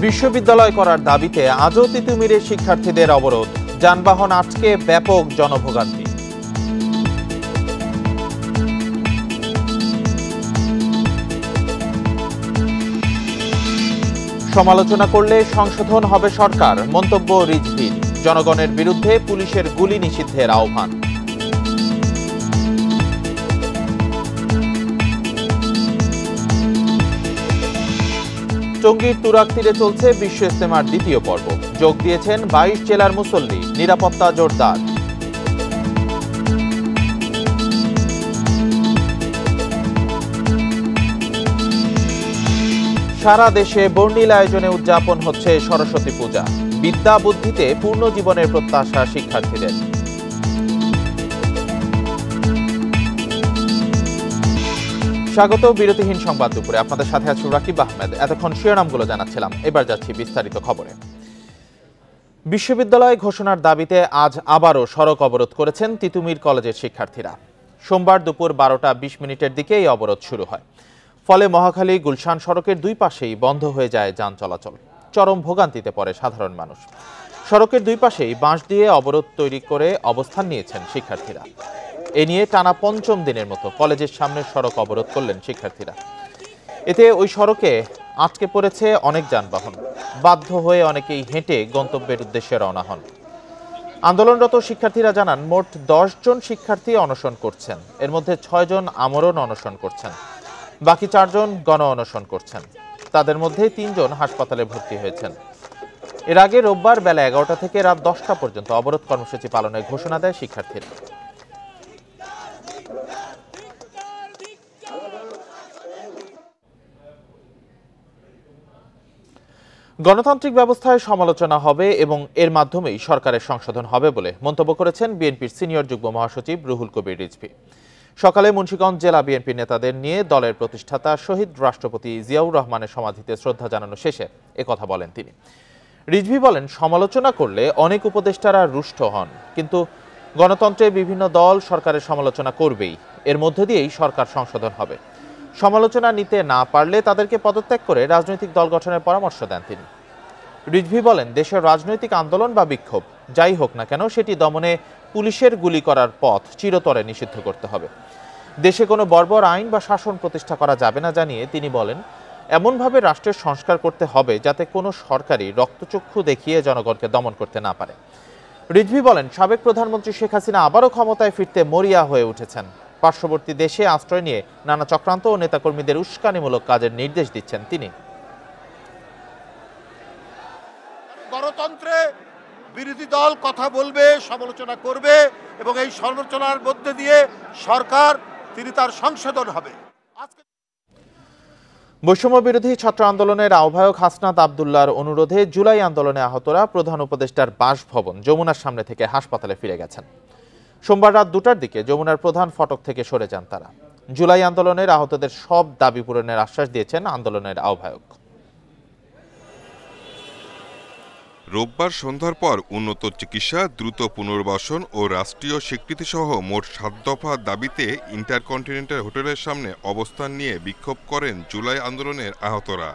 বিশ্ববিদ্যালয় করার দাবিতে আজও তিতুমিরে শিক্ষার্থীদের অবরোধ, যানবাহন আটকে ব্যাপক জনভোগান্তি। সমালোচনা করলে সংশোধন হবে সরকার, মন্তব্য রিজভীর। জনগণের বিরুদ্ধে পুলিশের গুলি নিষিদ্ধের আহ্বান। টঙ্গীর তুরাগ তীরে চলছে বিশ্ব ইজতেমার দ্বিতীয় পর্ব। যোগ দিয়েছেন 22 জেলার মুসল্লি, নিরাপত্তা জোরদার। সারা দেশে বর্ণিল আয়োজনে উদযাপন হচ্ছে সরস্বতী পূজা। বিদ্যা বুদ্ধিতে পূর্ণ জীবনের প্রত্যাশা শিক্ষার্থীদের। স্বাগত বিরতিহীন সংবাদ দুপুরে। আপনাদের সাথে আছি রাকিব আহমেদ। এতক্ষণ শিরোনামগুলো জানাচ্ছিলাম, এবার যাচ্ছি বিস্তারিত খবরে। বিশ্ববিদ্যালয় ঘোষণার দাবিতে আজ আবারও সড়ক অবরোধ করেছেন তিতুমির কলেজের শিক্ষার্থীরা। সোমবার দুপুর 12টা 20 মিনিটের দিকে এই অবরোধ শুরু হয়। ফলে মহাখালী গুলশান সড়কের দুই পাশেই বন্ধ হয়ে যায় যান চলাচল। চরম ভোগান্তিতে পড়ে সাধারণ মানুষ। সড়কের দুই পাশেই বাঁশ দিয়ে অবরোধ তৈরি করে অবস্থান নিয়েছেন শিক্ষার্থীরা। এ নিয়ে টানা 5ম দিনের মতো কলেজের সামনের সড়ক অবরোধ করলেন শিক্ষার্থীরা। এতে ওই সড়কে আটকে পড়েছে অনেক যানবাহন। বাধ্য হয়ে অনেকেই হেঁটে গন্তব্যের উদ্দেশ্যে রওনা হন। আন্দোলনরত শিক্ষার্থীরা জানান, মোট 10 জন শিক্ষার্থী অনশন করছেন। এর মধ্যে 6 জন আমরণ অনশন করছেন, বাকি 4 জন গণ অনশন করছেন। তাদের মধ্যে 3 জন হাসপাতালে ভর্তি হয়েছেন। এর আগে রোববার বেলা 11টা থেকে রাত 10টা পর্যন্ত অবরোধ কর্মসূচি পালনের ঘোষণা দেয় শিক্ষার্থীরা। গণতান্ত্রিক ব্যবস্থায় সমালোচনা হবে এবং এর মাধ্যমেই সরকারের সংশোধন হবে বলে মন্তব্য করেছেন বিএনপির সিনিয়র যুগ্ম মহাসচিব রুহুল কবির রিজভী। সকালে মুন্সিগঞ্জ জেলা বিএনপি নেতাদের নিয়ে দলের প্রতিষ্ঠাতা শহীদ রাষ্ট্রপতি জিয়াউর রহমানের সমাধিতে শ্রদ্ধা জানানো শেষে একথা বলেন তিনি। রিজভী বলেন, সমালোচনা করলে অনেক উপদেষ্টারা রুষ্ট হন, কিন্তু গণতন্ত্রে বিভিন্ন দল সরকারের সমালোচনা করবেই। এর মধ্যে দিয়েই সরকার সংশোধন হবে। সমালোচনা নিতে না পারলে তাদেরকে পদত্যাগ করে রাজনৈতিক দল গঠনের পরামর্শ দেন তিনি। রিজভী বলেন, দেশের রাজনৈতিক আন্দোলন বা বিক্ষোভ যাই হোক না কেন, সেটি দমনে পুলিশের গুলি করার পথ চিরতরে নিষিদ্ধ করতে হবে। দেশে কোনো বর্বর আইন বা শাসন প্রতিষ্ঠা করা যাবে না জানিয়ে তিনি বলেন, এমনভাবে রাষ্ট্রের সংস্কার করতে হবে যাতে কোনো সরকারই রক্তচক্ষু দেখিয়ে জনগণকে দমন করতে না পারে। রিজভী বলেন, সাবেক প্রধানমন্ত্রী শেখ হাসিনা আবারও ক্ষমতায় ফিরতে মরিয়া হয়ে উঠেছেন। পার্শ্ববর্তী দেশে আশ্রয় নিয়ে নানা চক্রান্ত ও নেতাকর্মীদের উস্কানিমূলক কাজের নির্দেশ দিচ্ছেন তিনি। গণতন্ত্রে বিরোধী দল কথা বলবে, সমালোচনা করবে এবং এই সমালোচনার মধ্যে দিয়ে সরকার তার সংশোধন হবে। বৈষম্য বিরোধী ছাত্র আন্দোলনের আহ্বায়ক হাসনাত আব্দুল্লাহর অনুরোধে জুলাই আন্দোলনে আহতরা প্রধান উপদেষ্টার বাসভবন যমুনার সামনে থেকে হাসপাতালে ফিরে গেছেন। সোমবার রাত 2টার দিকে যমুনার প্রধান ফটক থেকে সরে যান তারা। জুলাই আন্দোলনের আহতদের সব দাবি পূরণের আশ্বাস দিয়েছেন আন্দোলনের আহ্বায়ক। রোববার সন্ধ্যার পর উন্নত চিকিৎসা, দ্রুত পুনর্বাসন ও রাষ্ট্রীয় স্বীকৃতিসহ মোট 7 দফা দাবিতে ইন্টারকন্টিনেন্টাল হোটেলের সামনে অবস্থান নিয়ে বিক্ষোভ করেন জুলাই আন্দোলনের আহতরা।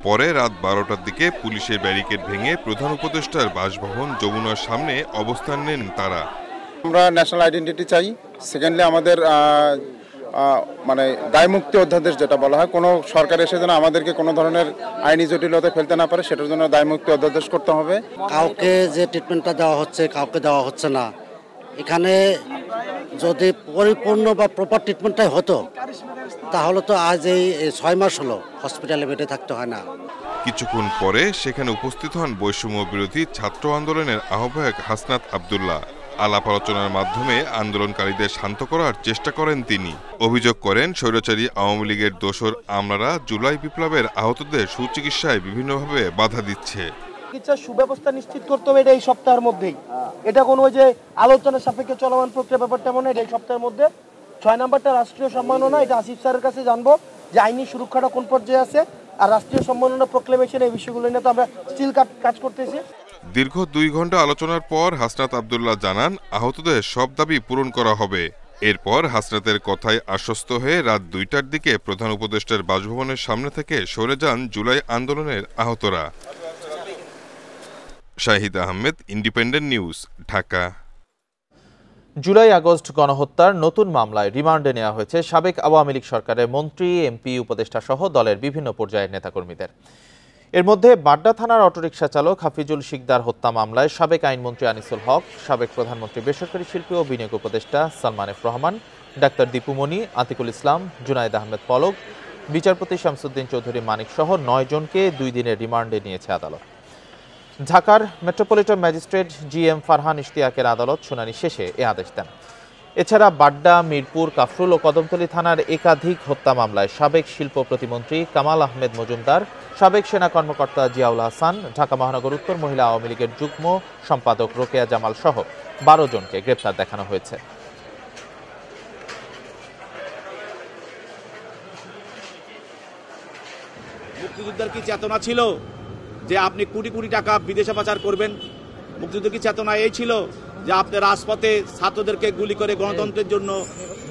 পরে রাত 12টার দিকে পুলিশের ব্যারিকেড ভেঙে প্রধান উপদেষ্টার বাসভবন যমুনার সামনে অবস্থান নেন তারা। আমরা ন্যাশনাল আইডেন্টিটি চাই। সেকেন্ডলি আমাদের দায়মুক্তি অধ্যাদেশ যেটা বলা হয়, কোনো সরকার এসে যেন আমাদেরকে কোনো ধরনের আইনি জটিলতা ফেলতে না পারে, সেটার জন্য দায়মুক্তি অধ্যাদেশ করতে হবে। কাউকে যে ট্রিটমেন্টটা দেওয়া হচ্ছে, কাউকে দেওয়া হচ্ছে না। এখানে যদি পরিপূর্ণ বা প্রপার ট্রিটমেন্টটাই হতো, তাহলে তো আজ এই 6 মাস হলো হসপিটালে বেডে থাকতে হয় না। কিছুক্ষণ পরে সেখানে উপস্থিত হন বৈষম্য বিরোধী ছাত্র আন্দোলনের আহ্বায়ক হাসনাত আব্দুল্লাহ। আলাপ আলোচনার মাধ্যমে আন্দোলনকারীদের শান্ত করার চেষ্টা করেন তিনি। অভিযোগ করেন, স্বৈরাচারী আওয়ামী লীগের দোসর আমলারা জুলাই বিপ্লবের আহতদের সুচিকিৎসায় বিভিন্নভাবে বাধা দিচ্ছে। চিকিৎসার সুব্যবস্থা নিশ্চিত করতে হবে, এটা এই সপ্তাহের মধ্যেই। এটা কোনো ওই যে আলোচনার সাপেক্ষে চলমান প্রক্রিয়া ব্যাপারটা মনে, এটা এই সপ্তাহের মধ্যে। 6 নাম্বারটা রাষ্ট্রীয় সম্মাননা, এটা আসিফ স্যারের কাছে জানবো যে আইনি সুরক্ষাটা কোন পর্যায়ে আছে। আর রাষ্ট্রীয় সম্মাননা প্রক্লেমেশন, এই বিষয়গুলো নিয়ে তো আমরা স্টিল কাজ করতেছি। দীর্ঘ 2 ঘন্টা আলোচনার পর হাসনাত আব্দুল্লাহ জানান, আহতদের সব দাবি পূরণ করা হবে। এরপর হাসনাতের কথায় আশ্বস্ত হয়ে রাত 2টার দিকে প্রধান উপদেষ্টার বাসভবনের সামনে থেকে সরে যান জুলাই আন্দোলনের আহতরা। Shahid Ahmed, Independent News, Dhaka. July August গণহত্যার নতুন মামলায় রিমান্ডে নেওয়া হয়েছে সাবেক আওয়ামী লীগ সরকারের মন্ত্রী, এমপি, উপদেষ্টা সহ দলের বিভিন্ন পর্যায়ের নেতাকর্মীদের। এর মধ্যে বাড্ডা থানার অটোরিকশা চালক হাফিজুল শিকদার হত্যা মামলায় সাবেক আইনমন্ত্রী আনিসুল হক, সাবেক প্রধানমন্ত্রী বেসরকারি শিল্পী ও বিনিয়োগ উপদেষ্টা সালমান এফ রহমান, ডাক্তার দীপুমণি, আতিকুল ইসলাম, জুনায়েদ আহমেদ পলক, বিচারপতি শামসুদ্দিন চৌধুরী মানিক সহ 9 জনকে 2 দিনের রিমান্ডে নিয়েছে আদালত। ঢাকার মেট্রোপলিটন ম্যাজিস্ট্রেট GM ফারহান ইশতিয়াকের আদালত শুনানি শেষে এ আদেশ দেন। এছাড়া বাড্ডা, মিরপুর, কাফরুল ও কদমতলী থানার একাধিক হত্যা মামলায় সাবেক শিল্প প্রতিমন্ত্রী কামাল আহমেদ মজুমদার, সাবেক সেনা কর্মকর্তা জিয়াউল হাসান, ঢাকা মহানগর উত্তর মহিলা আওয়ামী লীগের যুগ্ম সম্পাদক রোকেয়া জামাল সহ 12 জনকে গ্রেপ্তার দেখানো হয়েছে। মুক্তিযুদ্ধের কি চেতনা ছিল যে আপনি কোটি কোটি টাকা বিদেশে পাচার করবেন? মুক্তিযুদ্ধের কি চেতনা এই ছিল যে আপনি রাজপথে ছাত্রদেরকে গুলি করে গণতন্ত্রের জন্য,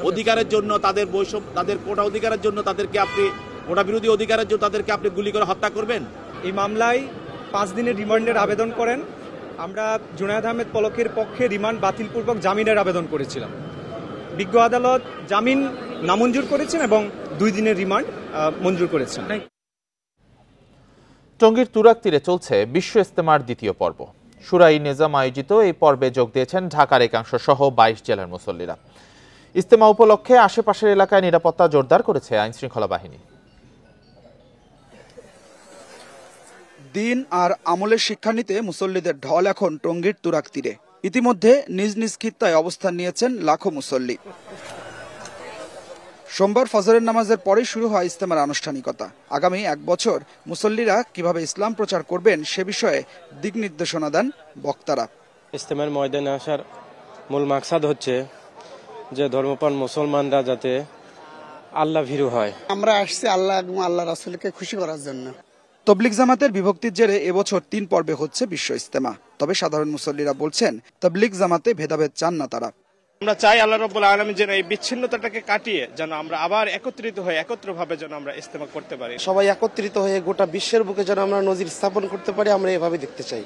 অধিকারের জন্য, তাদের বৈষম্য, তাদের কোটা অধিকারের জন্য, তাদেরকে আপনি কোটা বিরোধী অধিকারের জন্য তাদেরকে আপনি গুলি করে হত্যা করবেন? এই মামলায় 5 দিনের রিমান্ডের আবেদন করেন। আমরা জুনায়েদ আহমেদ পলকের পক্ষে রিমান্ড বাতিলপূর্বক জামিনের আবেদন করেছিলাম। বিজ্ঞ আদালত জামিন নামঞ্জুর করেছেন এবং 2 দিনের রিমান্ড মঞ্জুর করেছেন। টঙ্গীর তুরাগ তীরে চলছে বিশ্ব ইজতেমার দ্বিতীয় পর্ব। শুরাই নিজাম আয়োজিত এই পর্বে যোগ দিয়েছেন ঢাকার একাংশ সহ 22 জেলার মুসল্লিরা। ইজতেমা উপলক্ষে আশেপাশের এলাকায় নিরাপত্তা জোরদার করেছে আইনশৃঙ্খলা বাহিনী। দিন আর আমলের শিক্ষা নিতে মুসল্লিদের ঢল এখন টঙ্গীর তুরাগ তীরে। ইতিমধ্যে নিজ নিজ খিত্তায় অবস্থান নিয়েছেন লাখো মুসল্লি। সোমবার ফজরের নামাজের পরেই শুরু হয় ইজতেমার আনুষ্ঠানিকতা। আগামী 1 বছর মুসল্লিরা কিভাবে ইসলাম প্রচার করবেন সে বিষয়ে দিক নির্দেশনা দেন বক্তারা। ইজতেমার ময়দানে আসার মূল মাকসাদ হচ্ছে যে ধর্মপ্রাণ মুসলমানরা যাতে আল্লাহ ভীরু হয়। আমরা আসছি আল্লাহ এবং আল্লাহ রাসূলকে খুশি করার জন্য। তবলিগ জামাতের বিভক্তির জেরে এবছর 3 পর্বে হচ্ছে বিশ্ব ইজতেমা। তবে সাধারণ মুসল্লিরা বলছেন তবলিগ জামাতে ভেদাভেদ চান না তারা। আমরা চাই আল্লাহ রাব্বুল আলামিন যেন এই বিচ্ছিন্নতাটাকে কাটিয়ে যেন আমরা আবার একত্রিত হয়ে একত্রভাবে যেন আমরা ইজতেমা করতে পারি। সবাই একত্রিত হয়ে গোটা বিশ্বের বুকে যেন আমরা নজির স্থাপন করতে পারি, আমরা এভাবে দেখতে চাই।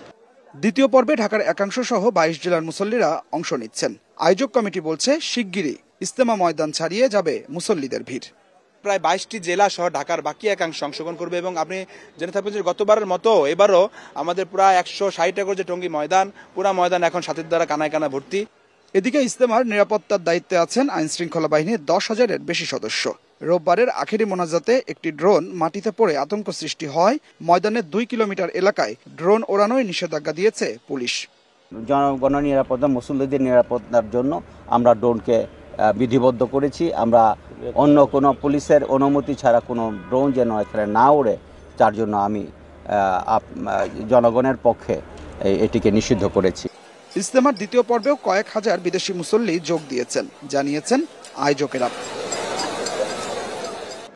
দ্বিতীয় পর্বে ঢাকার একাংশ সহ 22 জেলার মুসল্লিরা অংশ নিচ্ছেন। আয়োজক কমিটি বলছে শিগগিরই ইজতেমা ময়দান ছাড়িয়ে যাবে মুসল্লিদের ভিড়। প্রায় 22টি জেলা সহ ঢাকার বাকি একাংশ অংশগ্রহণ করবে এবং আপনি জেনে থাকবেন যে গতবারের মতো এবারও আমাদের প্রায় 160 একর যে টঙ্গী ময়দান, পুরা ময়দান এখন সাথীর দ্বারা কানায় কানা ভর্তি। এদিকে ইজতেমার নিরাপত্তার দায়িত্বে আছেন আইনশৃঙ্খলা বাহিনীর 10,000-এর বেশি সদস্য। রোববারের আখেরি মোনাজাতে একটি ড্রোন মাটিতে পড়ে আতঙ্ক সৃষ্টি হয়। ময়দানের 2 কিলোমিটার এলাকায় ড্রোন ওড়ানোয় নিষেধাজ্ঞা দিয়েছে পুলিশ। জনগণ নিরাপত্তা, মুসল্লিদের নিরাপত্তার জন্য আমরা ড্রোনকে বিধিবদ্ধ করেছি। আমরা অন্য কোনো পুলিশের অনুমতি ছাড়া কোনো ড্রোন যেন এখানে না ওড়ে, তার জন্য আমি জনগণের পক্ষে এটিকে নিষিদ্ধ করেছি। ইজতেমার দ্বিতীয় পর্বেও কয়েক হাজার বিদেশি মুসল্লি যোগ দিয়েছেন, জানিয়েছেন আয়োজকেরা।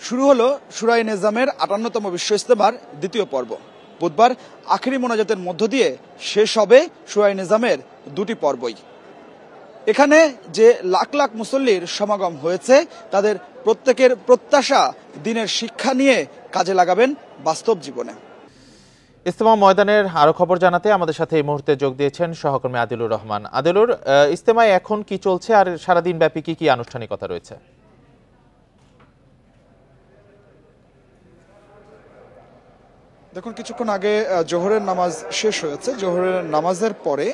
শুরু হলো শুরাই নিজামের 58তম বিশ্ব ইজতেমার দ্বিতীয় পর্ব। বুধবার আখেরি মোনাজাতের মধ্য দিয়ে শেষ হবে শুরাই নিজামের 2টি পর্বই। এখানে যে লাখ লাখ মুসল্লির সমাগম হয়েছে তাদের প্রত্যেকের প্রত্যাশা দিনের শিক্ষা নিয়ে কাজে লাগাবেন বাস্তব জীবনে। ইজতেমা ময়দানের আরো খবর জানাতে আমাদের সাথে এই মুহূর্তে যোগ দিয়েছেন সহকর্মী আদিলুর রহমান। আদিলুর, ইজতেমায় এখন কি চলছে আর সারাদিন ব্যাপী কি কি আনুষ্ঠানিকতা রয়েছে? দেখুন, কিছুক্ষণ আগে জোহরের নামাজ শেষ হয়েছে। জোহরের নামাজের পরে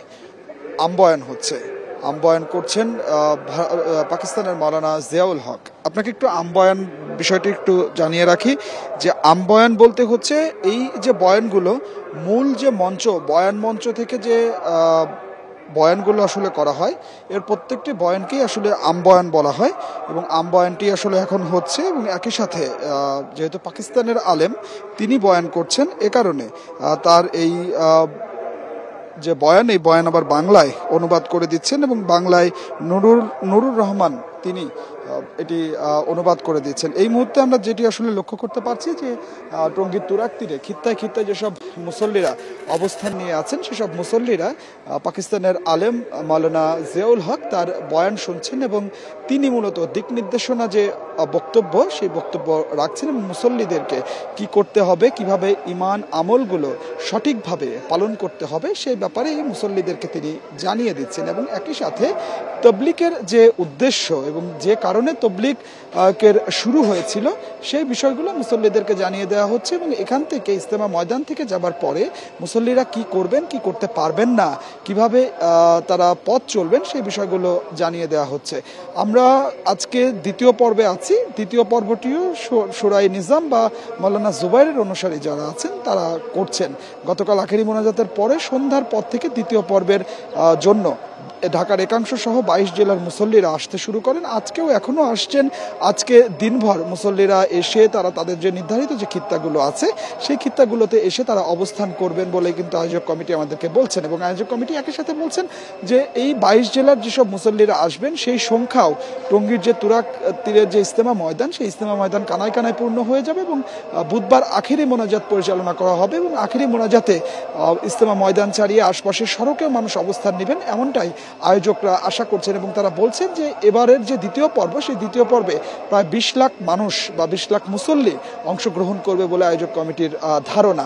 আমবয়ান হচ্ছে। আমবয়ান করছেন পাকিস্তানের মাওলানা জিয়াউল হক। আপনাকে একটু আমবয়ান বিষয়টি একটু জানিয়ে রাখি যে আমবয়ান বলতে হচ্ছে এই যে বয়ানগুলো, মূল যে মঞ্চ, বয়ান মঞ্চ থেকে যে বয়ানগুলো আসলে করা হয়, এর প্রত্যেকটি বয়ানকেই আসলে আমবয়ান বলা হয় এবং আমবয়ানটি আসলে এখন হচ্ছে। এবং একই সাথে যেহেতু পাকিস্তানের আলেম তিনি বয়ান করছেন, এ কারণে তার এই যে বয়ান, এই বয়ান আবার বাংলায় অনুবাদ করে দিচ্ছেন এবং বাংলায় নুরুর রহমান তিনি এটি অনুবাদ করে দিচ্ছেন। এই মুহূর্তে আমরা যেটি আসলে লক্ষ্য করতে পারছি যে টঙ্গীর তুরাগ তীরে খিত্তায় খিত্তায় যেসব মুসল্লিরা অবস্থান নিয়ে আছেন সেসব মুসল্লিরা পাকিস্তানের আলেম মাওলানা জিয়াউল হক তার বয়ান শুনছেন এবং তিনি মূলত দিক নির্দেশনা যে বক্তব্য সেই বক্তব্য রাখছেন এবং মুসল্লিদেরকে কি করতে হবে, কিভাবে ইমান আমলগুলো সঠিকভাবে পালন করতে হবে সেই ব্যাপারে এই মুসল্লিদেরকে তিনি জানিয়ে দিচ্ছেন। এবং একই সাথে তবলিগের যে উদ্দেশ্য এবং যে কারণে তবলিগের শুরু হয়েছিল সেই বিষয়গুলো মুসল্লিদেরকে জানিয়ে দেওয়া হচ্ছে এবং এখান থেকে ইজতেমা ময়দান থেকে যাবার পরে মুসল্লিরা কি করবেন, কি করতে পারবেন না, কিভাবে তারা পথ চলবেন সেই বিষয়গুলো জানিয়ে দেওয়া হচ্ছে। আমরা আজকে দ্বিতীয় পর্বে আছি। দ্বিতীয় পর্বটিও শুরাই নিজাম বা মাওলানা জুবাইরের অনুসারী যারা আছেন তারা করছেন। গতকাল আখেরি মোনাজাতের পরে সন্ধ্যার পর থেকে দ্বিতীয় পর্বের জন্য ঢাকার একাংশ সহ 22 জেলার মুসল্লিরা আসতে শুরু করেন। আজকেও এখনো আসছেন। আজকে দিনভর মুসল্লিরা এসে তারা তাদের যে নির্ধারিত যে খিত্তাগুলো আছে সেই খিত্তাগুলোতে এসে তারা অবস্থান করবেন বলে কিন্তু আয়োজক কমিটি আমাদেরকে বলছেন এবং আয়োজক কমিটি একই সাথে বলছেন যে এই 22 জেলার যেসব মুসল্লিরা আসবেন সেই সংখ্যাও টঙ্গীর যে তুরাগ তীরের যে ইজতেমা ময়দান সেই ইজতেমা ময়দান কানায় কানায় পূর্ণ হয়ে যাবে এবং বুধবার আখেরি মোনাজাত পরিচালনা করা হবে এবং আখেরি মোনাজাতে ইজতেমা ময়দান ছাড়িয়ে আশপাশের সড়কেও মানুষ অবস্থান নেবেন এমনটাই আয়োজকরা আশা করছেন এবং তারা বলছেন যে এবারের যে দ্বিতীয় পর্ব সেই দ্বিতীয় পর্বে প্রায় 20 লাখ মানুষ বা 20 লাখ মুসল্লি অংশগ্রহণ করবে বলে আয়োজক কমিটির ধারণা।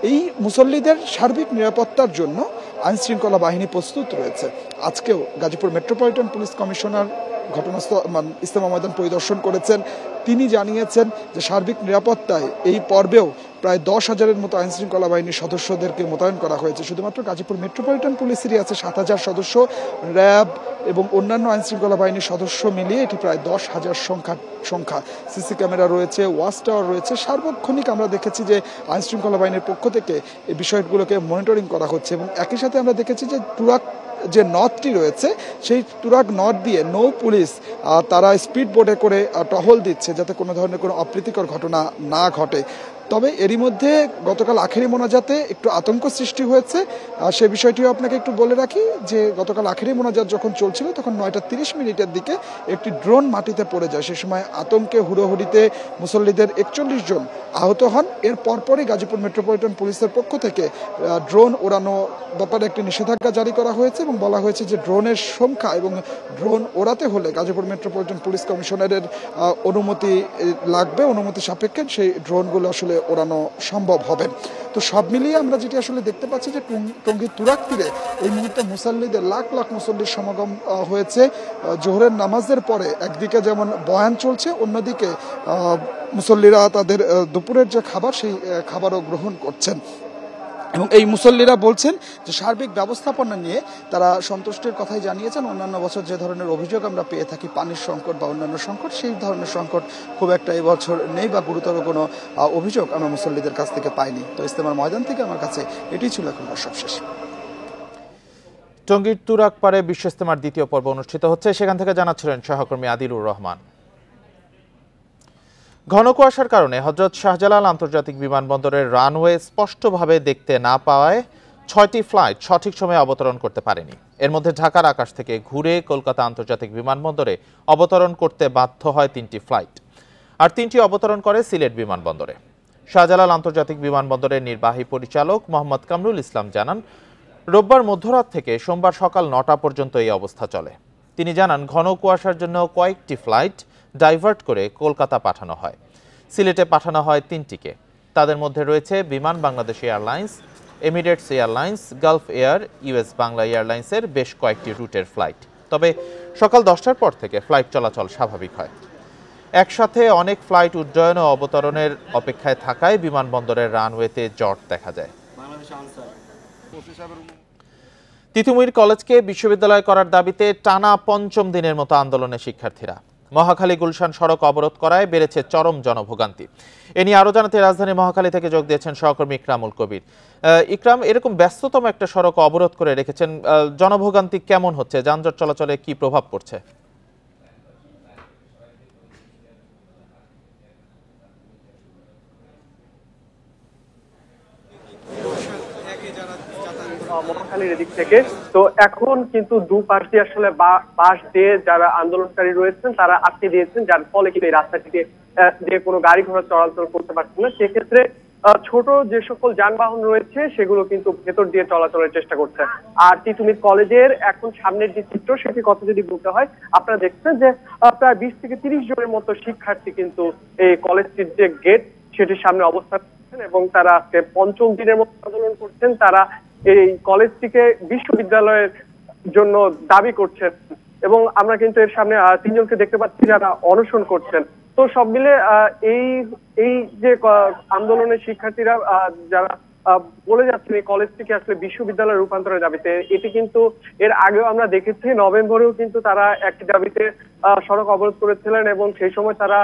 এই মুসল্লিদের সার্বিক নিরাপত্তার জন্য আইনশৃঙ্খলা বাহিনী প্রস্তুত রয়েছে। আজকেও গাজীপুর মেট্রোপলিটন পুলিশ কমিশনার ঘটনাস্থল ইজতেমা ময়দান পরিদর্শন করেছেন। তিনি জানিয়েছেন যে সার্বিক নিরাপত্তায় এই পর্বেও প্রায় 10,000-এর মতো আইনশৃঙ্খলা বাহিনীর সদস্যদেরকে মোতায়েন করা হয়েছে। শুধুমাত্র গাজীপুর মেট্রোপলিটন পুলিশেরই আছে 7,000 সদস্য, র্যাব এবং অন্যান্য আইনশৃঙ্খলা বাহিনীর সদস্য মিলিয়ে এটি প্রায় 10,000 সংখ্যা। সিসি ক্যামেরা রয়েছে, ওয়াচ টাওয়ার রয়েছে। সার্বক্ষণিক আমরা দেখেছি যে আইনশৃঙ্খলা বাহিনীর পক্ষ থেকে এই বিষয়গুলোকে মনিটরিং করা হচ্ছে এবং একই সাথে আমরা দেখেছি যে তুরাগ যে নদটি রয়েছে সেই তুরাগ নদ দিয়ে নৌ পুলিশ তারা স্পিড বোটে করে টহল দিচ্ছে যাতে কোনো ধরনের কোনো অপ্রীতিকর ঘটনা না ঘটে। তবে এরই মধ্যে গতকাল আখেরি মোনাজাতে একটু আতঙ্ক সৃষ্টি হয়েছে। সে বিষয়টিও আপনাকে একটু বলে রাখি যে গতকাল আখেরি মোনাজাত যখন চলছিল তখন 9:30 দিকে একটি ড্রোন মাটিতে পড়ে যায়। সে সময় আতঙ্কে হুড়োহুড়িতে মুসল্লিদের 41 জন আহত হন। এর পরপরই গাজীপুর মেট্রোপলিটন পুলিশের পক্ষ থেকে ড্রোন ওড়ানো ব্যাপারে একটি নিষেধাজ্ঞা জারি করা হয়েছে এবং বলা হয়েছে যে ড্রোনের সংখ্যা এবং ড্রোন ওড়াতে হলে গাজীপুর মেট্রোপলিটন পুলিশ কমিশনারের অনুমতি লাগবে। অনুমতি সাপেক্ষে সেই ড্রোনগুলো আসলে ওড়ানো সম্ভব হবে। তো সব মিলিয়ে আমরা যেটি আসলে দেখতে পাচ্ছি যে টঙ্গীর তুরাগ তীরে এই মুহূর্তে মুসল্লিদের লাখ লাখ মুসল্লির সমাগম হয়েছে। জোহরের নামাজের পরে একদিকে যেমন বয়ান চলছে, অন্যদিকে মুসল্লিরা তাদের দুপুরের যে খাবার সেই খাবারও গ্রহণ করছেন এবং এই মুসল্লিরা বলছেন যে সার্বিক ব্যবস্থাপনা নিয়ে তারা সন্তুষ্টির কথাই জানিয়েছেন। অন্যান্য বছর যে ধরনের অভিযোগ আমরা পেয়ে থাকি পানির সংকট বা অন্যান্য সংকট, সেই ধরনের সংকট খুব একটা এবছর নেই বা গুরুতর কোনো অভিযোগ আমরা মুসল্লিদের কাছ থেকে পাইনি। তো ইজতেমার ময়দান থেকে আমার কাছে এটি ছিল এখনকার সবশেষ। টঙ্গীর তুরাগ পাড়ে বিশ্ব ইজতেমার দ্বিতীয় পর্ব অনুষ্ঠিত হচ্ছে, সেখান থেকে জানাচ্ছিলেন সহকর্মী আদিলুর রহমান। ঘন কুয়াশার কারণে হযরত শাহজালাল আন্তর্জাতিক বিমানবন্দরের রানওয়ে স্পষ্টভাবে দেখতে না পাওয়ায় 6টি ফ্লাইট সঠিক সময়ে অবতরণ করতে পারেনি। এর মধ্যে ঢাকার আকাশ থেকে ঘুরে কলকাতা আন্তর্জাতিক বিমানবন্দরে অবতরণ করতে বাধ্য হয় 3টি ফ্লাইট, আর 3টি অবতরণ করে সিলেট বিমানবন্দরে। শাহজালাল আন্তর্জাতিক বিমানবন্দরের নির্বাহী পরিচালক মোহাম্মদ কামরুল ইসলাম জানান, রোববার মধ্যরাত থেকে সোমবার সকাল 9টা পর্যন্ত এই অবস্থা চলে। তিনি জানান, ঘন কুয়াশার জন্য কয়েকটি ফ্লাইট ডাইভার্ট করে কলকাতা পাঠানো হয়। সিলেটে পাঠানো হয় 3টিকে। তাদের মধ্যে রয়েছে বিমান Bangladesh airlines, Emirates airlines, Gulf air, US Bangla এয়ারলাইন্সের বেশ কয়েকটি রুটের ফ্লাইট। তবে সকাল 10টার পর থেকে ফ্লাইট চলাচল স্বাভাবিক হয়। একসাথে অনেক ফ্লাইট উড্ডয়ন ও অবতরণের অপেক্ষায় থাকায় বিমানবন্দরের রানওয়েতে জট দেখা যায়। তিতুমির কলেজকে বিশ্ববিদ্যালয় করার দাবিতে টানা 5ম দিনের মতো আন্দোলনে শিক্ষার্থীরা। মহাখালী গুলশান সড়ক অবরোধ করায় বেড়েছে চরম জনভোগান্তি। এ নিয়ে আরো জানাতে রাজধানী মহাখালী থেকে যোগ দিয়েছেন সহকর্মী ইকরামুল কবির। ইকরাম, এরকম ব্যস্ততম একটা সড়ক অবরোধ করে রেখেছেন, জনভোগান্তি কেমন হচ্ছে, যানজট চলাচলে কি প্রভাব পড়ছে? মহাখালীর এদিক থেকে। তো এখন কিন্তু দুপাশ দিয়ে আসলে বাঁশ দিয়ে যারা আন্দোলনকারী রয়েছেন তারা আটকে দিয়েছেন, যার ফলে কিন্তু এই রাস্তাটিতে দিয়ে কোনো গাড়ি ঘোড়া চলাচল করতে পারছে না। সেক্ষেত্রে ছোট যে সকল যানবাহন রয়েছে সেগুলো কিন্তু ভেতর দিয়ে চলাচলের চেষ্টা করছে। আর তিতুমির কলেজের এখন সামনের যে চিত্র সেটির কথা যদি বলতে হয়, আপনারা দেখছেন যে প্রায় 20 থেকে 30 জনের মতো শিক্ষার্থী কিন্তু এই কলেজটির যে গেট সেটির সামনে অবস্থান করছেন এবং তারা আজকে 5ম দিনের মতো আন্দোলন করছেন। তারা এই কলেজটিকে বিশ্ববিদ্যালয়ের জন্য দাবি করছেন এবং আমরা কিন্তু এর সামনে 3 জনকে দেখতে পাচ্ছি যারা অনশন করছেন। তো সব মিলে এই যে আন্দোলনের শিক্ষার্থীরা যারা বলে যাচ্ছেন এই কলেজটিকে আসলে বিশ্ববিদ্যালয়ে রূপান্তরের দাবিতে, এটি কিন্তু এর আগেও আমরা দেখেছি নভেম্বরেও কিন্তু তারা একই দাবিতে সড়ক অবরোধ করেছিলেন এবং সেই সময় তারা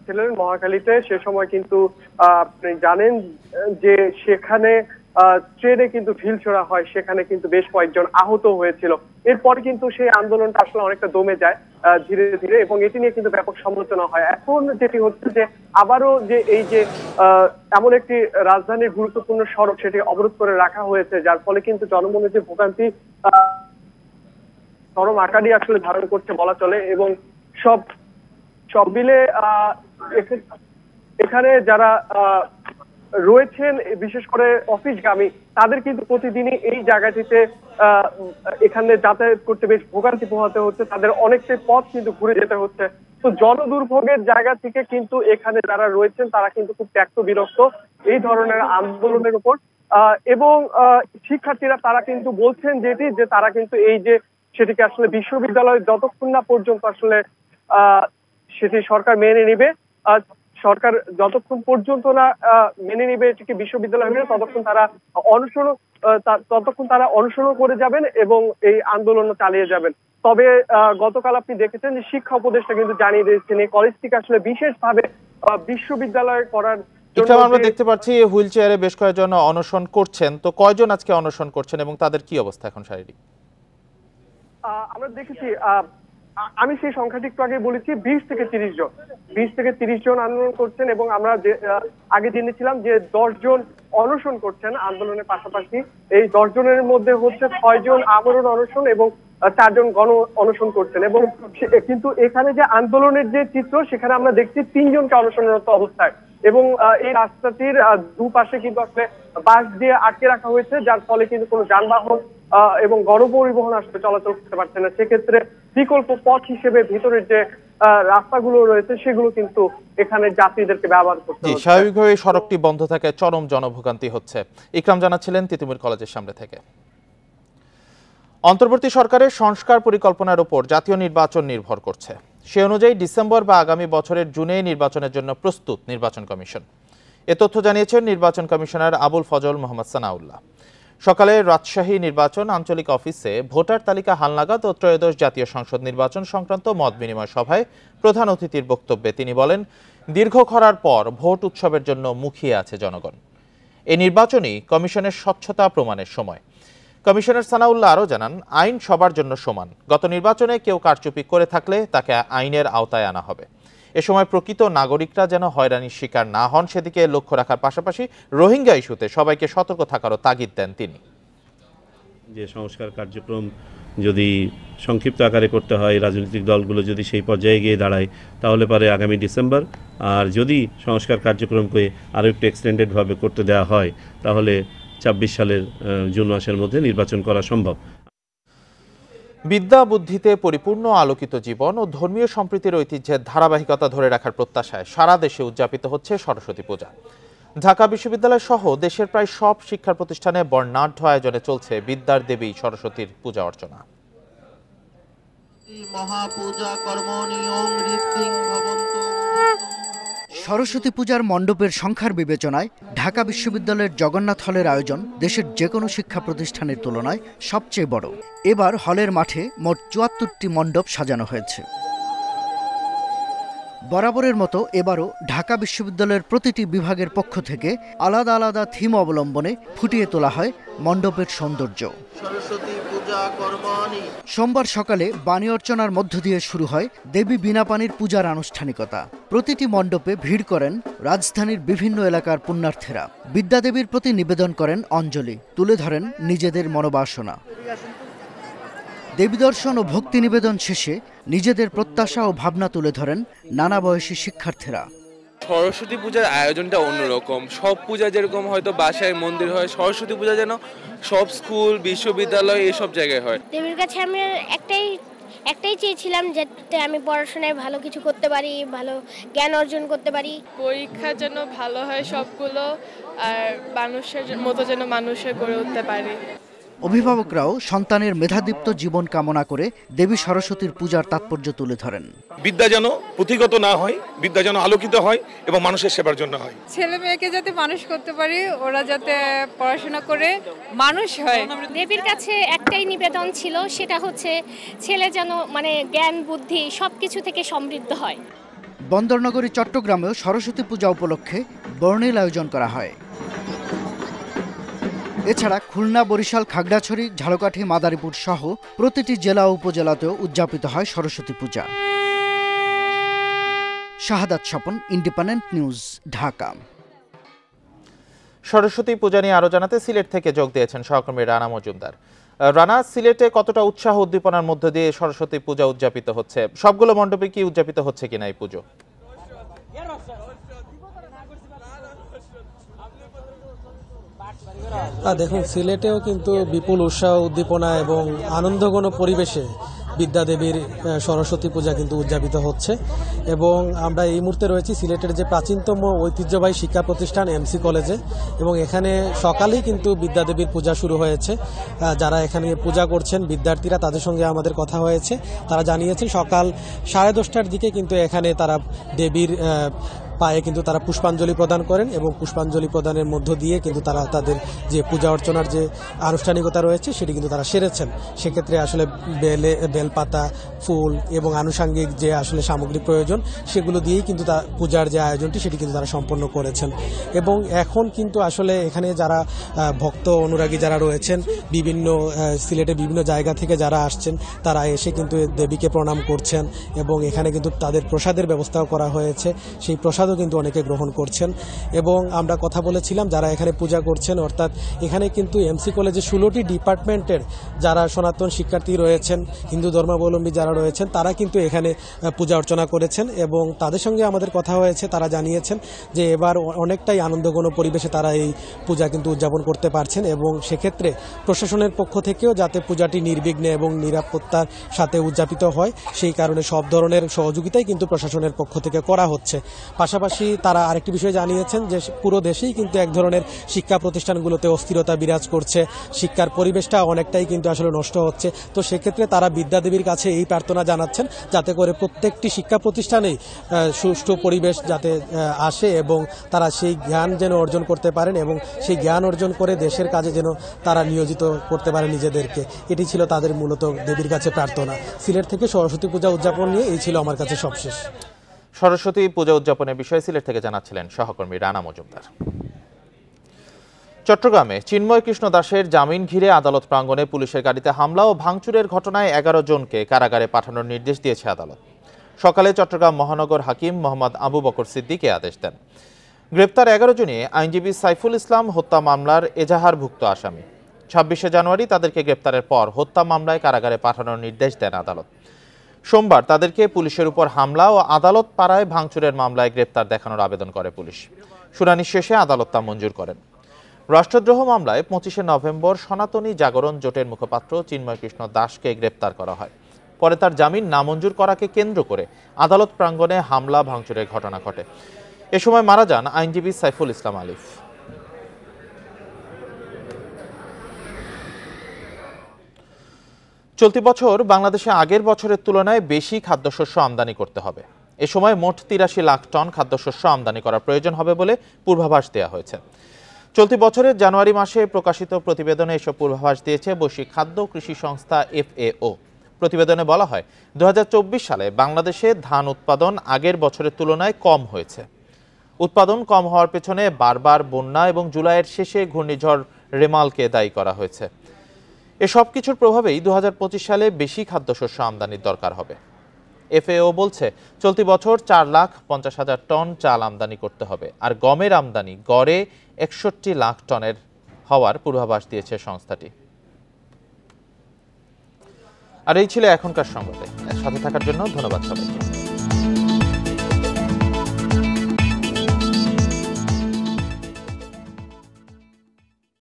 ছিলেন মহাখালীতে। সে সময় কিন্তু আপনি জানেন যে সেখানে ট্রেনে কিন্তু ঢিল ছোড়া হয়, সেখানে কিন্তু বেশ কয়েকজন আহত হয়েছিল। এরপরে কিন্তু সেই আন্দোলনটা আসলে অনেকটা দমে যায় ধীরে ধীরে এবং এটি নিয়ে কিন্তু ব্যাপক সমালোচনা হয়। এখন যেটি হচ্ছে যে আবারও যে এই যে এমন একটি রাজধানীর গুরুত্বপূর্ণ সড়ক সেটি অবরোধ করে রাখা হয়েছে, যার ফলে কিন্তু জনমনের যে ভোগান্তি চরম আকারই আসলে ধারণ করছে বলা চলে। এবং সব মিলে এখানে যারা রয়েছেন বিশেষ করে অফিসগামী তাদের কিন্তু প্রতিদিনই এই জায়গাটিতে এখানে যাতায়াত করতে বেশ ভোগান্তি পোহাতে হচ্ছে, তাদের অনেকটাই পথ কিন্তু ঘুরে যেতে হচ্ছে। তো জনদুর্ভোগের জায়গা থেকে কিন্তু এখানে যারা রয়েছেন তারা কিন্তু খুব ত্যক্ত বিরক্ত এই ধরনের আন্দোলনের উপর। এবং শিক্ষার্থীরা তারা কিন্তু বলছেন যে তারা কিন্তু এই যে সেটিকে আসলে বিশ্ববিদ্যালয় যতক্ষণ না পর্যন্ত আসলে সেটি সরকার মেনে নিবে, সরকার যতক্ষণ পর্যন্ত না মেনে নিবে এটিকে বিশ্ববিদ্যালয় মেনে, ততক্ষণ তারা অনশন করে যাবেন এবং এই আন্দোলন চালিয়ে যাবেন। তবে গতকাল আপনি দেখেছেন যে শিক্ষা উপদেষ্টা কিন্তু জানিয়ে দিয়েছেন এই কলেজটিকে আসলে বিশেষভাবে বিশ্ববিদ্যালয় করার জন্য। আমরা দেখতে পাচ্ছি হুইল চেয়ারে বেশ কয়েকজন অনশন করছেন, তো কয়জন আজকে অনশন করছেন এবং তাদের কি অবস্থা এখন শারীরিক? আমরা দেখেছি, আমি সেই সংখ্যাটি একটু আগে বলেছি 20 থেকে 30 জন আন্দোলন করছেন এবং আমরা আগে জেনেছিলাম যে 10 জন অনশন করছেন আন্দোলনের পাশাপাশি। এই 10 জনের মধ্যে হচ্ছে 6 জন আমরণ অনশন এবং 4 জন গণ অনশন করছেন। এবং কিন্তু এখানে যে আন্দোলনের যে চিত্র সেখানে আমরা দেখছি 3 জনকে অনশনরত অবস্থায় এবং এই রাস্তাটির দুপাশে কিন্তু আসলে বাস দিয়ে আটকে রাখা হয়েছে, যার ফলে কিন্তু কোনো যানবাহন এবং গণপরিবহন আসলে চলাচল করতে পারছে না। সেক্ষেত্রে বিকল্প পথ হিসেবে ভিতরের যে রাস্তাগুলো রয়েছে সেগুলো কিন্তু এখানে যাত্রীদেরকে ব্যবহার করতে হচ্ছে। স্বাভাবিকভাবে সড়কটি বন্ধ থাকে, চরম জনভোগান্তি হচ্ছে। ইকরাম জানাচ্ছিলেন তিতুমির কলেজের সামনে থেকে। অন্তর্বর্তী সরকারের সংস্কার পরিকল্পনার উপর জাতীয় নির্বাচন নির্ভর করছে। সে অনুযায়ী ডিসেম্বর বা আগামী বছরের জুনে নির্বাচনের জন্য প্রস্তুত নির্বাচন কমিশন। এ তথ্য জানিয়েছেন নির্বাচন কমিশনার আবুল ফজল মোহাম্মদ সানাউল্লাহ। সকালে রাজশাহী নির্বাচন আঞ্চলিক অফিসে ভোটার তালিকা হালনাগাদ ও ত্রয়োদশ জাতীয় সংসদ নির্বাচন সংক্রান্ত মত বিনিময় সভায় প্রধান অতিথির বক্তব্যে তিনি বলেন, দীর্ঘ খরার পর ভোট উৎসবের জন্য মুখিয়ে আছে জনগণ। এই নির্বাচনই কমিশনের স্বচ্ছতা প্রমাণের সময়। কমিশনার সানাউল্লাহ আরও জানান, আইন সবার জন্য সমান। গত নির্বাচনে কেউ কারচুপি করে থাকলে তাকে আইনের আওতায় আনা হবে। এ সময় প্রকৃত নাগরিকরা যেন হয়রানির শিকার না হন সেদিকে লক্ষ্য রাখার পাশাপাশি রোহিঙ্গা ইস্যুতে সবাইকে সতর্ক থাকারও তাগিদ দেন তিনি। যে সংস্কার কার্যক্রম যদি সংক্ষিপ্ত আকারে করতে হয়, রাজনৈতিক দলগুলো যদি সেই পর্যায়ে গিয়ে দাঁড়ায়, তাহলে পরে আগামী ডিসেম্বর, আর যদি সংস্কার কার্যক্রমকে আরও একটু এক্সটেন্ডেডভাবে করতে দেওয়া হয় তাহলে ২৬ সালের জুন মাসের মধ্যে নির্বাচন করা সম্ভব। বিদ্যা বুদ্ধিতে পরিপূর্ণ আলোকিত জীবন ও ধর্মীয় সম্প্রীতির ঐতিহ্যের ধারাবাহিকতা ধরে রাখার প্রত্যাশায় সারা দেশে উদযাপিত হচ্ছে সরস্বতী পূজা। ঢাকা বিশ্ববিদ্যালয় সহ দেশের প্রায় সব শিক্ষা প্রতিষ্ঠানে বর্ণাঢ্য আয়োজনে চলছে বিদ্যার দেবী সরস্বতীর পূজা অর্চনা। সরস্বতী পূজার মণ্ডপের সংখ্যার বিবেচনায় ঢাকা বিশ্ববিদ্যালয়ের জগন্নাথ হলের আয়োজন দেশের যে কোনো শিক্ষা প্রতিষ্ঠানের তুলনায় সবচেয়ে বড়। এবার হলের মাঠে মোট ৭৪টি মণ্ডপ সাজানো হয়েছে। বরাবরের মতো এবারও ঢাকা বিশ্ববিদ্যালয়ের প্রতিটি বিভাগের পক্ষ থেকে আলাদা আলাদা থিম অবলম্বনে ফুটিয়ে তোলা হয় মণ্ডপের সৌন্দর্য। সোমবার সকালে বাণী অর্চনার মধ্য দিয়ে শুরু হয় দেবী বীণাপানির পূজার আনুষ্ঠানিকতা। প্রতিটি মণ্ডপে ভিড় করেন রাজধানীর বিভিন্ন এলাকার পুণ্যার্থীরা। বিদ্যাদেবীর প্রতি নিবেদন করেন অঞ্জলি, তুলে ধরেন নিজেদের মনোবাসনা। দেবী দর্শন ও ভক্তি নিবেদন শেষে নিজেদের প্রত্যাশা ও ভাবনা তুলে ধরেন নানা বয়সী শিক্ষার্থীরা। সরস্বতী পূজার আয়োজনটা অন্যরকম। সব পূজা যেরকম হয়তো বাসায় মন্দির হয়, সরস্বতী পূজা যেন সব স্কুল বিশ্ববিদ্যালয় এসব জায়গায় হয়। দেবীর কাছে আমি একটাই চেয়েছিলাম যাতে আমি পড়াশোনায় ভালো কিছু করতে পারি, ভালো জ্ঞান অর্জন করতে পারি। পরীক্ষা যেন ভালো হয় সবগুলো, আর মানুষের মতো যেন মানুষের গড়ে উঠতে পারি। অভিভাবকরাও সন্তানের মেধাদীপ্ত জীবন কামনা করে দেবী সরস্বতীর পূজার তাৎপর্য তুলে ধরেন। বিদ্যা যেন পুঁথিগত না হয়, বিদ্যা যেন আলোকিত হয় এবং মানুষের সেবার জন্য হয়। ছেলে মেয়েকে যাতে মানুষ করতে পারি, ওরা যাতে পড়াশোনা করে মানুষ হয়। দেবীর কাছে একটাই নিবেদন ছিল, সেটা হচ্ছে ছেলে যেন জ্ঞান বুদ্ধি সবকিছু থেকে সমৃদ্ধ হয়। বন্দরনগরী চট্টগ্রামেও সরস্বতী পূজা উপলক্ষে বর্ণিল আয়োজন করা হয়। এছাড়া খুলনা, বরিশাল, খাগড়াছড়ি, ঝালকাঠি, মাদারীপুর সহ প্রতিটি জেলা ও উপজেলাতেও উদযাপিত হয় সরস্বতী পূজা। শাহাদাত স্বপন, ইন্ডিপেন্ডেন্ট নিউজ, ঢাকা। সরস্বতী পূজা নিয়ে আরো জানাতে সিলেট থেকে যোগ দিয়েছেন সহকর্মী রানা মজুমদার। রানা, সিলেটে কতটা উৎসাহ উদ্দীপনার মধ্য দিয়ে সরস্বতী পূজা উদযাপিত হচ্ছে? সবগুলো মণ্ডপে কি উদযাপিত হচ্ছে কিনা এই পুজো? দেখুন, সিলেটেও কিন্তু বিপুল উৎসাহ উদ্দীপনা এবং আনন্দঘন পরিবেশে বিদ্যাদেবীর সরস্বতী পূজা কিন্তু উদযাপিত হচ্ছে। এবং আমরা এই মুহূর্তে রয়েছি সিলেটের যে প্রাচীনতম ঐতিহ্যবাহী শিক্ষা প্রতিষ্ঠান এমসি কলেজে, এবং এখানে সকালেই কিন্তু বিদ্যাদেবীর পূজা শুরু হয়েছে। যারা এখানে পূজা করছেন বিদ্যার্থীরা, তাদের সঙ্গে আমাদের কথা হয়েছে। তারা জানিয়েছেন সকাল 10:30টার দিকে কিন্তু এখানে তারা দেবীর পায়ে কিন্তু তারা পুষ্পাঞ্জলি প্রদান করেন এবং পুষ্পাঞ্জলি প্রদানের মধ্য দিয়ে কিন্তু তারা তাদের যে পূজা অর্চনার যে আনুষ্ঠানিকতা রয়েছে সেটি কিন্তু তারা সেরেছেন। সেক্ষেত্রে আসলে বেলপাতা, ফুল এবং আনুষাঙ্গিক যে আসলে সামগ্রী প্রয়োজন সেগুলো দিয়েই কিন্তু পূজার যে আয়োজনটি সেটি কিন্তু তারা সম্পন্ন করেছেন। এবং এখন কিন্তু আসলে এখানে যারা ভক্ত অনুরাগী যারা রয়েছেন, বিভিন্ন সিলেটের বিভিন্ন জায়গা থেকে যারা আসছেন, তারা এসে কিন্তু দেবীকে প্রণাম করছেন এবং এখানে কিন্তু তাদের প্রসাদের ব্যবস্থাও করা হয়েছে। সেই প্রসাদও কিন্তু অনেকে গ্রহণ করছেন। এবং আমরা কথা বলেছিলাম যারা এখানে পূজা করছেন, অর্থাৎ এখানে কিন্তু এমসি কলেজে 16টি ডিপার্টমেন্টের যারা সনাতন শিক্ষার্থী রয়েছেন, হিন্দু ধর্মাবলম্বী যারা রয়েছেন, তারা কিন্তু এখানে পূজা অর্চনা করেছেন। এবং তাদের সঙ্গে আমাদের কথা হয়েছে, তারা জানিয়েছেন যে এবার অনেকটাই আনন্দঘন পরিবেশে তারা এই পূজা কিন্তু উদযাপন করতে পারছেন। এবং সেক্ষেত্রে প্রশাসনের পক্ষ থেকেও যাতে পূজাটি নির্বিঘ্নে এবং নিরাপত্তার সাথে উদযাপিত হয়, সেই কারণে সব ধরনের সহযোগিতাই কিন্তু প্রশাসনের পক্ষ থেকে করা হচ্ছে। পাশাপাশি তারা আরেকটি বিষয় জানিয়েছেন যে পুরো দেশেই কিন্তু এক ধরনের শিক্ষা প্রতিষ্ঠানগুলোতে অস্থিরতা বিরাজ করছে, শিক্ষার পরিবেশটা অনেকটাই কিন্তু আসলে নষ্ট হচ্ছে। তো সেক্ষেত্রে তারা বিদ্যাদেবীর কাছে এই প্রার্থনা জানাচ্ছেন যাতে করে প্রত্যেকটি শিক্ষা প্রতিষ্ঠানেই সুষ্ঠু পরিবেশ যাতে আসে এবং তারা সেই জ্ঞান যেন অর্জন করতে পারেন এবং সেই জ্ঞান অর্জন করে দেশের কাজে যেন তারা নিয়োজিত করতে পারে নিজেদেরকে। এটি ছিল তাদের মূলত দেবীর কাছে প্রার্থনা। সিলেট থেকে সরস্বতী পূজা উদযাপন নিয়ে এই ছিল আমার কাছে সবশেষ। সরস্বতী পূজা উদযাপনের বিষয়ে সিলেট থেকে জানাচ্ছিলেন সহকর্মী রানা মজুমদার। চট্টগ্রামে চিন্ময় কৃষ্ণ দাসের জামিন ঘিরে আদালত প্রাঙ্গণে পুলিশের গাড়িতে হামলা ও ভাঙচুরের ঘটনায় 11 জনকে কারাগারে পাঠানোর নির্দেশ দিয়েছে আদালত। সকালে চট্টগ্রাম মহানগর হাকিম মোহাম্মদ আবু বকর সিদ্দিকী আদেশ দেন। গ্রেপ্তার 11 জনই আইনজীবী সাইফুল ইসলাম হত্যা মামলার এজাহারভুক্ত আসামি। 26শে জানুয়ারি তাদেরকে গ্রেপ্তারের পর হত্যা মামলায় কারাগারে পাঠানোর নির্দেশ দেন আদালত। সোমবার তাদেরকে পুলিশের উপর হামলা ও আদালত পাড়ায় ভাঙচুরের মামলায় গ্রেপ্তার দেখানোর আবেদন করে পুলিশ। শুনানি শেষে আদালত তা মঞ্জুর করেন। রাষ্ট্রদ্রোহ মামলায় 25শে নভেম্বর সনাতনী জাগরণ জোটের মুখপাত্র চিন্ময় কৃষ্ণ দাসকে গ্রেপ্তার করা হয়। পরে তার জামিন নামঞ্জুর করাকে কেন্দ্র করে আদালত প্রাঙ্গণে হামলা ভাঙচুরের ঘটনা ঘটে। এ সময় মারা যান আইনজীবী সাইফুল ইসলাম আলিফ। চলতি বছর বাংলাদেশে আগের বছরের তুলনায় বেশি খাদ্যশস্য আমদানি করতে হবে। এ সময় মোট 83 লাখ টন খাদ্যশস্য আমদানি করার প্রয়োজন হবে বলে পূর্বাভাস দেওয়া হয়েছে। চলতি বছরের জানুয়ারি মাসে প্রকাশিত প্রতিবেদনে এসব পূর্বাভাস দিয়েছে বৈশ্বিক খাদ্য কৃষি সংস্থা FAO। প্রতিবেদনে বলা হয় 2024 সালে বাংলাদেশে ধান উৎপাদন আগের বছরের তুলনায় কম হয়েছে। উৎপাদন কম হওয়ার পেছনে বারবার বন্যা এবং জুলাইয়ের শেষে ঘূর্ণিঝড় রেমালকে দায়ী করা হয়েছে। এসব কিছুর প্রভাবেই 2025 সালে বেশি খাদ্যশস্য আমদানির দরকার হবে। FAO বলছে চলতি বছর 4,50,000 টন চাল আমদানি করতে হবে, আর গমের আমদানি গড়ে 61 লাখ টনের হওয়ার পূর্বাভাস দিয়েছে সংস্থাটি। আর এই ছিল এখনকার সংবাদে। সাথে থাকার জন্য ধন্যবাদ সবাইকে।